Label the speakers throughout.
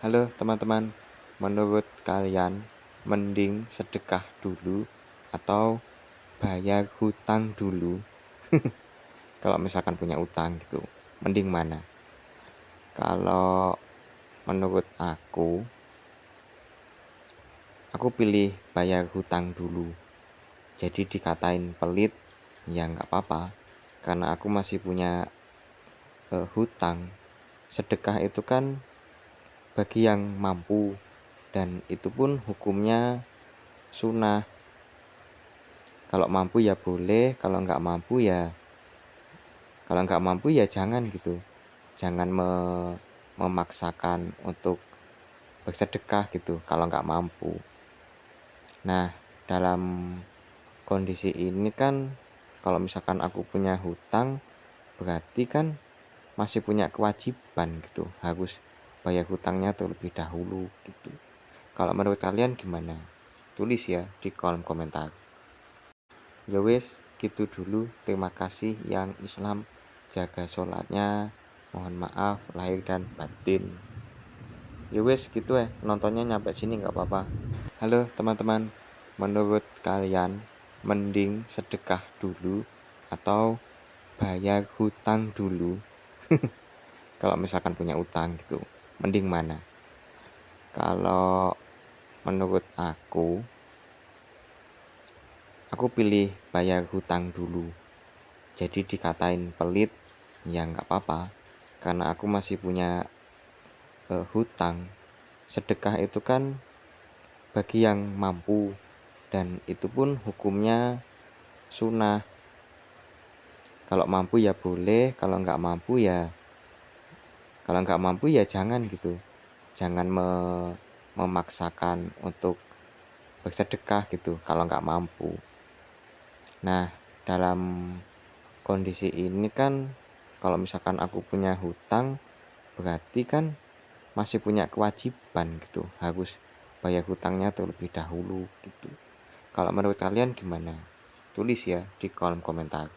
Speaker 1: Halo teman-teman, menurut kalian mending sedekah dulu atau bayar hutang dulu? Kalau misalkan punya utang gitu, mending mana? Kalau menurut aku pilih bayar hutang dulu. Jadi dikatain pelit, ya nggak apa-apa, karena aku masih punya hutang. Sedekah itu kan bagi yang mampu, dan itu pun hukumnya sunnah. Kalau mampu ya boleh, kalau nggak mampu ya jangan gitu. Jangan memaksakan untuk bersedekah gitu kalau nggak mampu. Nah, dalam kondisi ini kan kalau misalkan aku punya hutang, berarti kan masih punya kewajiban gitu, harus bayar hutangnya terlebih dahulu gitu. Kalau menurut kalian gimana? Tulis ya di kolom komentar. Ya wes, gitu dulu. Terima kasih yang Islam, jaga sholatnya. Mohon maaf lahir dan batin. Ya wes, gitu nontonnya nyampe sini nggak apa-apa. Halo teman-teman, menurut kalian mending sedekah dulu atau bayar hutang dulu? Kalau misalkan punya utang gitu, mending mana? Kalau menurut aku pilih bayar hutang dulu. Jadi dikatain pelit, ya nggak apa-apa, karena aku masih punya hutang. Sedekah itu kan bagi yang mampu, dan itu pun hukumnya sunnah. Kalau mampu ya boleh, kalau nggak mampu ya jangan gitu. Jangan memaksakan untuk bersedekah gitu kalau nggak mampu. Nah, dalam kondisi ini kan kalau misalkan aku punya hutang, berarti kan masih punya kewajiban gitu, harus bayar hutangnya terlebih dahulu gitu. Kalau menurut kalian gimana? Tulis ya di kolom komentar.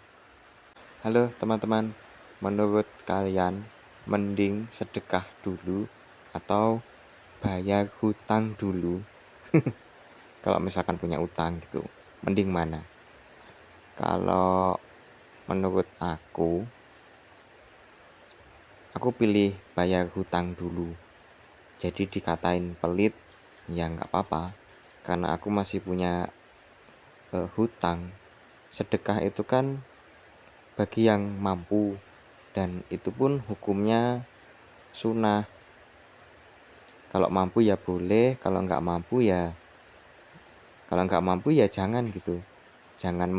Speaker 1: Halo teman-teman, menurut kalian mending sedekah dulu atau bayar hutang dulu? Kalau misalkan punya utang gitu, mending mana? Kalau menurut aku pilih bayar hutang dulu. Jadi dikatain pelit, ya nggak apa-apa, karena aku masih punya hutang. Sedekah itu kan bagi yang mampu, dan itu pun hukumnya sunnah. Kalau mampu ya boleh, kalau nggak mampu ya jangan gitu. Jangan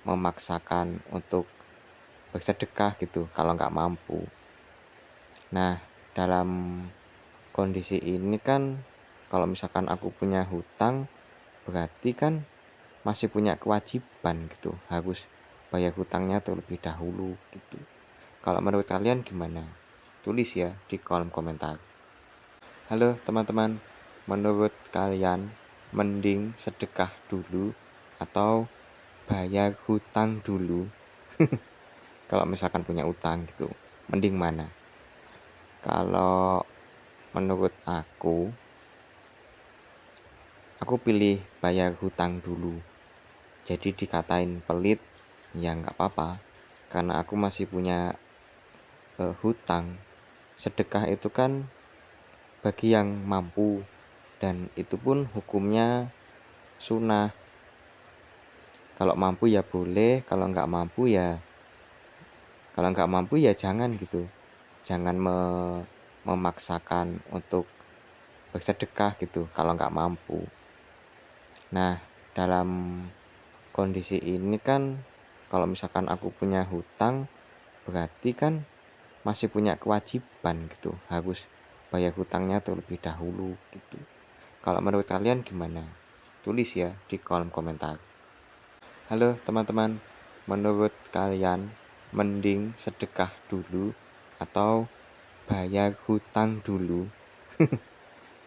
Speaker 1: memaksakan untuk bersedekah gitu kalau nggak mampu. Nah, dalam kondisi ini kan kalau misalkan aku punya hutang, berarti kan masih punya kewajiban gitu, harus bayar hutangnya terlebih dahulu gitu. Kalau menurut kalian gimana? Tulis ya di kolom komentar. Halo teman-teman, menurut kalian mending sedekah dulu atau bayar hutang dulu? Kalau misalkan punya utang gitu, mending mana? Kalau menurut aku pilih bayar hutang dulu. Jadi dikatain pelit, ya nggak apa-apa, karena aku masih punya hutang. Sedekah itu kan bagi yang mampu, dan itu pun hukumnya sunnah. Kalau mampu ya boleh, kalau nggak mampu ya jangan gitu. Jangan memaksakan untuk bersedekah gitu kalau nggak mampu. Nah, dalam kondisi ini kan kalau misalkan aku punya hutang, berarti kan masih punya kewajiban gitu, harus bayar hutangnya terlebih dahulu gitu. Kalau menurut kalian gimana? Tulis ya di kolom komentar. Halo teman-teman, menurut kalian mending sedekah dulu atau bayar hutang dulu?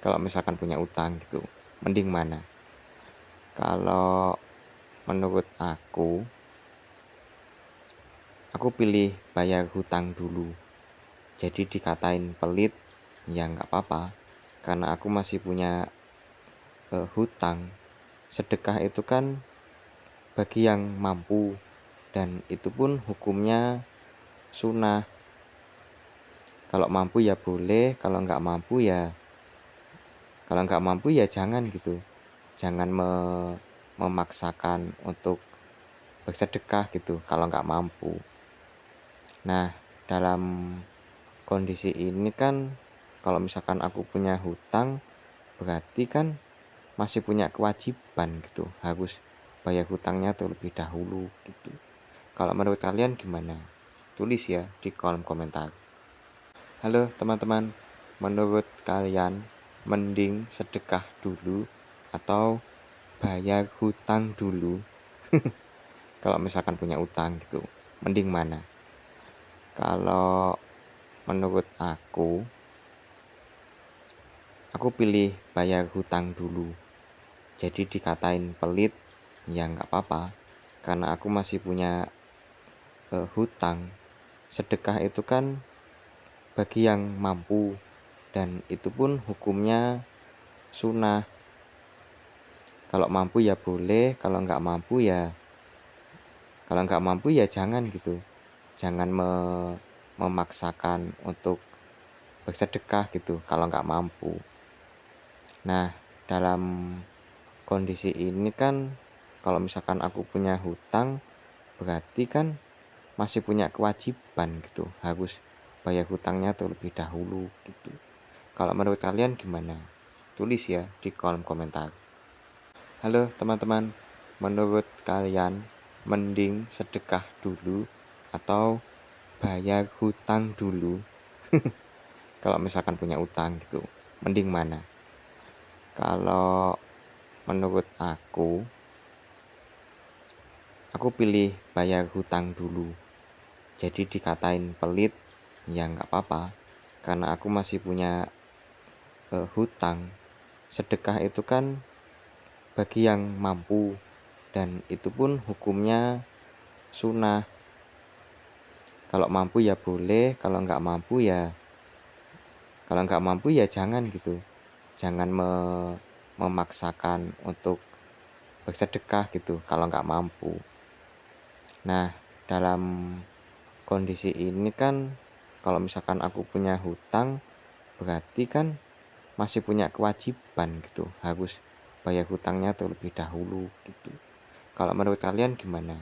Speaker 1: Kalau misalkan punya utang gitu, mending mana? Kalau menurut aku pilih bayar hutang dulu. Jadi dikatain pelit, ya nggak apa-apa, karena aku masih punya hutang. Sedekah itu kan bagi yang mampu, dan itu pun hukumnya sunnah. Kalau mampu ya boleh, kalau nggak mampu ya jangan gitu. Jangan memaksakan untuk bersedekah gitu kalau nggak mampu. Nah, dalam kondisi ini kan kalau misalkan aku punya hutang, berarti kan masih punya kewajiban gitu, harus bayar hutangnya terlebih dahulu gitu. Kalau menurut kalian gimana? Tulis ya di kolom komentar. Halo teman-teman, menurut kalian mending sedekah dulu atau bayar hutang dulu? Kalau misalkan punya utang gitu, mending mana? Kalau menurut aku pilih bayar hutang dulu. Jadi dikatain pelit, ya nggak apa-apa, karena aku masih punya hutang. Sedekah itu kan bagi yang mampu, dan itu pun hukumnya sunnah. Kalau mampu ya boleh, kalau nggak mampu ya jangan gitu. Jangan memaksakan untuk bersedekah gitu kalau nggak mampu. Nah, dalam kondisi ini kan kalau misalkan aku punya hutang, berarti kan masih punya kewajiban gitu, harus bayar hutangnya terlebih dahulu gitu. Kalau menurut kalian gimana? Tulis ya di kolom komentar. Halo teman-teman, menurut kalian mending sedekah dulu atau bayar hutang dulu? Kalau misalkan punya utang gitu, mending mana? Kalau menurut aku pilih bayar hutang dulu. Jadi dikatain pelit, ya nggak apa-apa, karena aku masih punya hutang. Sedekah itu kan bagi yang mampu, dan itu pun hukumnya sunnah. Kalau mampu ya boleh, kalau nggak mampu ya jangan gitu. Jangan memaksakan untuk bersedekah gitu kalau nggak mampu. Nah, dalam kondisi ini kan kalau misalkan aku punya hutang, berarti kan masih punya kewajiban gitu, harus bayar hutangnya terlebih dahulu gitu. Kalau menurut kalian gimana?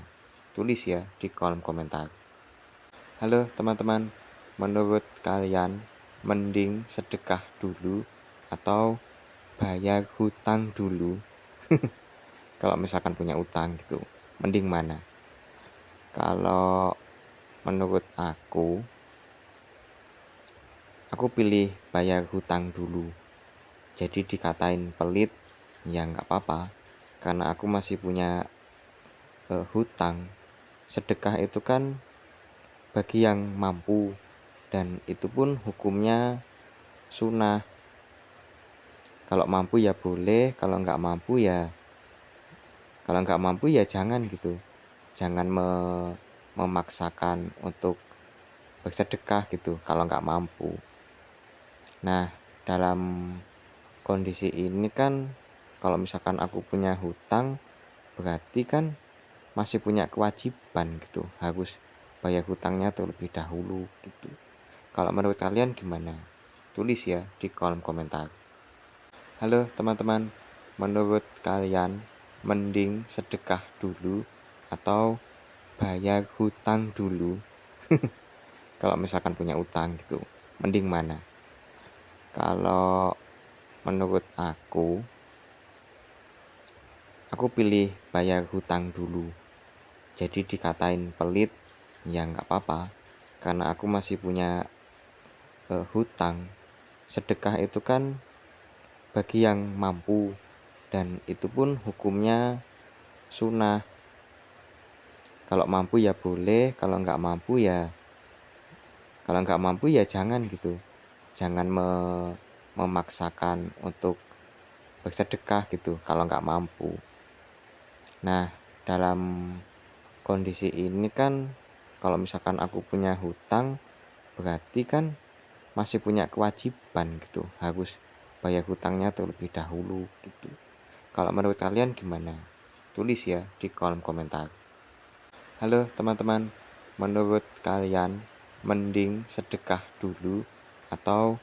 Speaker 1: Tulis ya di kolom komentar. Halo teman-teman, menurut kalian mending sedekah dulu atau bayar hutang dulu? Kalau misalkan punya utang gitu, mending mana? Kalau menurut aku pilih bayar hutang dulu. Jadi dikatain pelit, ya nggak apa-apa, karena aku masih punya hutang. Sedekah itu kan bagi yang mampu, dan itu pun hukumnya sunnah. Kalau mampu ya boleh, kalau nggak mampu ya jangan gitu. Jangan memaksakan untuk bersedekah gitu kalau nggak mampu. Nah, dalam kondisi ini kan kalau misalkan aku punya hutang, berarti kan masih punya kewajiban gitu, harus bayar hutangnya terlebih dahulu gitu. Kalau menurut kalian gimana? Tulis ya di kolom komentar. Halo teman-teman, menurut kalian mending sedekah dulu atau bayar hutang dulu? Kalau misalkan punya utang gitu, mending mana? Kalau menurut aku pilih bayar hutang dulu. Jadi dikatain pelit, ya nggak apa-apa, karena aku masih punya hutang. Sedekah itu kan bagi yang mampu, dan itu pun hukumnya sunnah. Kalau mampu ya boleh, kalau nggak mampu ya jangan gitu. Jangan memaksakan untuk bersedekah gitu kalau nggak mampu. Nah, dalam kondisi ini kan kalau misalkan aku punya hutang, berarti kan masih punya kewajiban gitu, harus bayar hutangnya terlebih dahulu gitu. Kalau menurut kalian gimana? Tulis ya di kolom komentar. Halo teman-teman, menurut kalian mending sedekah dulu atau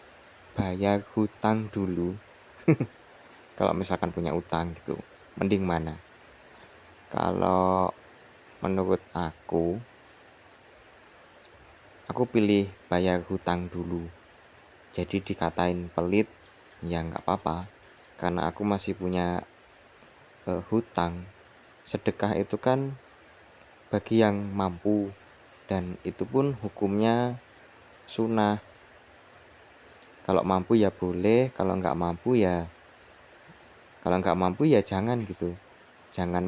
Speaker 1: bayar hutang dulu? Kalau misalkan punya utang gitu, mending mana? Kalau menurut aku pilih bayar hutang dulu. Jadi dikatain pelit, ya nggak apa-apa, karena aku masih punya hutang. Sedekah itu kan bagi yang mampu, dan itu pun hukumnya sunnah. Kalau mampu ya boleh, kalau nggak mampu ya jangan gitu. Jangan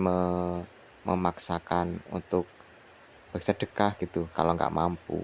Speaker 1: memaksakan untuk bersedekah gitu kalau nggak mampu.